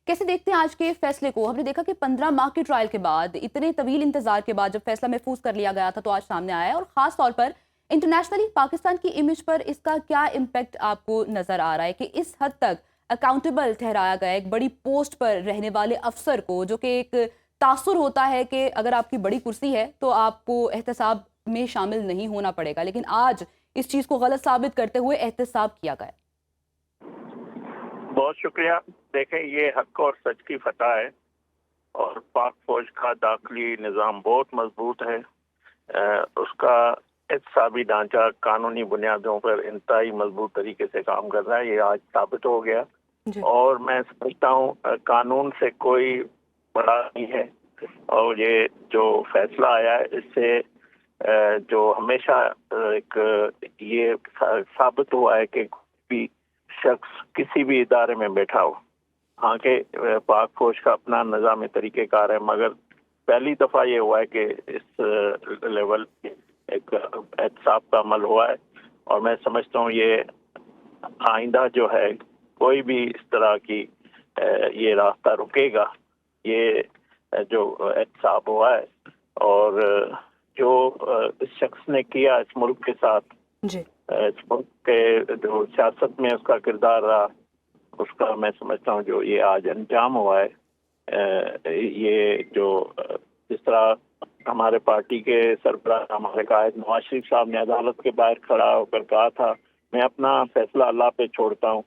कैसे देखते हैं आज के फैसले को? हमने देखा कि 15 माह के ट्रायल के बाद, इतने तवील इंतजार के बाद जब फैसला महफूज कर लिया गया था तो आज सामने आया है, और खास तौर पर इंटरनेशनली पाकिस्तान की इमेज पर इसका क्या इम्पैक्ट आपको नजर आ रहा है कि इस हद तक अकाउंटेबल ठहराया गया एक बड़ी पोस्ट पर रहने वाले अफसर को, जो कि एक तासुर होता है कि अगर आपकी बड़ी कुर्सी है तो आपको एहतसाब में शामिल नहीं होना पड़ेगा, लेकिन आज इस चीज को गलत साबित करते हुए एहतसाब किया गया। बहुत शुक्रिया। देखें, ये हक और सच की फतह है और पाक फौज का दाखिली निज़ाम बहुत मजबूत है। उसका एहतसाबी ढांचा कानूनी बुनियादों पर इंतहाई मजबूत तरीके से काम कर रहा है। ये आज साबित हो गया और मैं समझता हूँ कानून से कोई बड़ा नहीं है। और ये जो फैसला आया है इससे जो हमेशा एक ये साबित हुआ है कि कोई शख्स किसी भी इदारे में बैठा हो, हाँ के पाक फौज का अपना निज़ाम तरीक़ेकार है, मगर पहली दफ़ा ये हुआ है कि इस लेवल एक एहतसाब का अमल हुआ है। और मैं समझता हूँ ये आइंदा जो है कोई भी इस तरह की ये रास्ता रुकेगा। ये जो एहतसाब हुआ है और जो इस शख्स ने किया इस मुल्क के साथ, इस मुल्क के जो सियासत में उसका किरदार रहा, उसका मैं समझता हूँ जो ये आज अंजाम हुआ है। ये जो जिस तरह हमारे पार्टी के सरबराह हमारे कायद नवाज शरीफ साहब ने अदालत के बाहर खड़ा होकर कहा था, मैं अपना फैसला अल्लाह पे छोड़ता हूँ,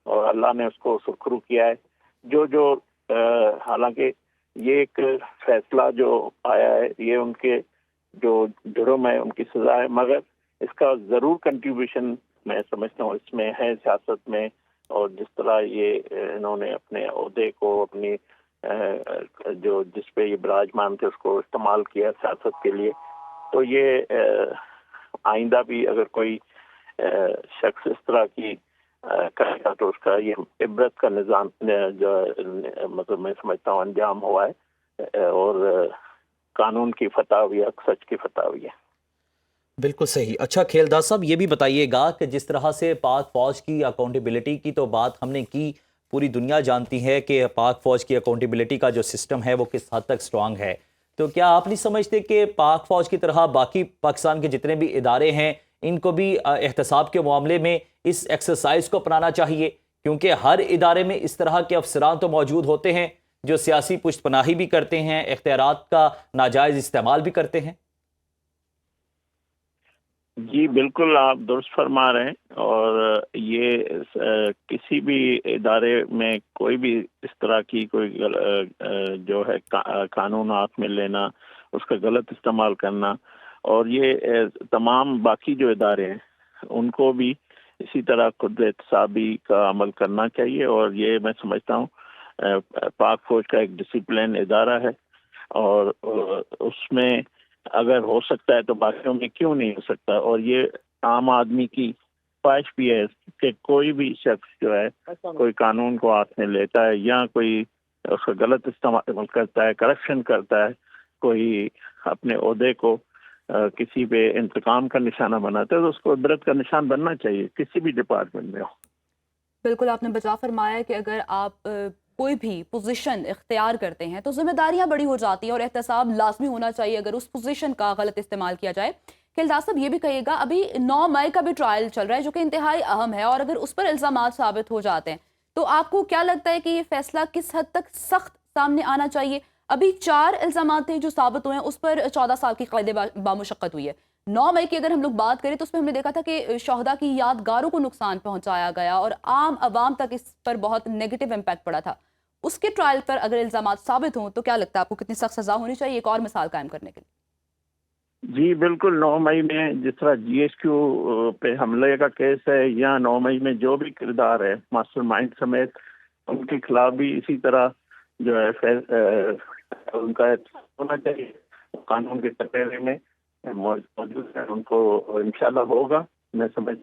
और अल्लाह ने उसको सुरखरू किया है। जो हालांकि ये एक फैसला जो आया है ये उनके जो जुर्म है उनकी सजा है, मगर इसका ज़रूर कंट्रीब्यूशन मैं समझता हूँ इसमें है सियासत में। और जिस तरह ये इन्होंने अपने ओहदे को अपनी जो जिस पे ये विराजमान थे उसको इस्तेमाल किया सियासत के लिए, तो ये आइंदा भी अगर कोई शख्स इस तरह की करेगा तो उसका ये इबरत का निज़ाम जो मतलब मैं समझता हूँ अंजाम हुआ है और कानून की फतह हुई है, सच की फतह हुई है। बिल्कुल सही। अच्छा खेलदार साहब, ये भी बताइएगा कि जिस तरह से पाक फौज की अकाउंटेबिलिटी की तो बात हमने की, पूरी दुनिया जानती है कि पाक फौज की अकाउंटेबिलिटी का जो सिस्टम है वो किस हद तक स्ट्रांग है, तो क्या आप नहीं समझते कि पाक फौज की तरह बाकी पाकिस्तान के जितने भी इदारे हैं इनको भी एहतसाब के मामले में इस एक्सरसाइज को अपनाना चाहिए? क्योंकि हर इदारे में इस तरह के अफसरान तो मौजूद होते हैं जो सियासी पुष्टपनाही भी करते हैं, इख्तियारात का नाजायज़ इस्तेमाल भी करते हैं। जी बिल्कुल, आप दुरुस्त फरमा रहे हैं। और ये किसी भी इदारे में कोई भी इस तरह की कोई जो है कानून हाथ में लेना, उसका गलत इस्तेमाल करना, और ये तमाम बाकी जो इदारे हैं उनको भी इसी तरह खुद एहतसाबी का अमल करना चाहिए। और ये मैं समझता हूँ पाक फौज का एक डिसिप्लिन इदारा है और उसमें अगर हो सकता है तो बाकियों में क्यों नहीं हो सकता। और ये आम आदमी की ख्वाहिश भी है कि कोई भी शख्स जो है कोई कानून को हाथ में लेता है या कोई उसका गलत इस्तेमाल करता है, करप्शन करता है, कोई अपने ओहदे को किसी पे इंतकाम का निशाना बनाता है, तो उसको इबरत का निशान बनना चाहिए किसी भी डिपार्टमेंट में हो। बिल्कुल आपने बचा फरमाया कि अगर आप कोई भी पोजीशन इख्तियार करते हैं तो जिम्मेदारियां बड़ी हो जाती हैं और एहतसाब लाजमी होना चाहिए अगर उस पोजीशन का गलत इस्तेमाल किया जाए। खिलदार साहब, ये भी कहिएगा, अभी 9 मई का भी ट्रायल चल रहा है जो कि इंतहाई अहम है, और अगर उस पर इल्जामात साबित हो जाते हैं तो आपको क्या लगता है कि ये फैसला किस हद तक सख्त सामने आना चाहिए? अभी 4 इल्जामात थे जो साबित हुए हैं, उस पर 14 साल की कैद बामुशक्कत हुई है। 9 मई की अगर हम लोग बात करें तो उसमें हमने देखा था कि शहदा की यादगारों को नुकसान पहुंचाया गया और आम आवाम तक इस पर बहुत नेगेटिव इम्पैक्ट पड़ा था। उसके ट्रायल पर अगर इल्जामात साबित हों तो क्या लगता है आपको कितनी सख्त सजा होनी चाहिए एक और मिसाल कायम करने के लिए? जी बिल्कुल, 9 मई में जिस तरह GSQ पे हमले का केस है, या 9 मई में जो भी किरदार है मास्टरमाइंड समेत, उनके खिलाफ भी इसी तरह जो है उनका होना चाहिए, कानून के कटघरे में मौजूद है, उनको इंशाल्लाह होगा। मैं समझ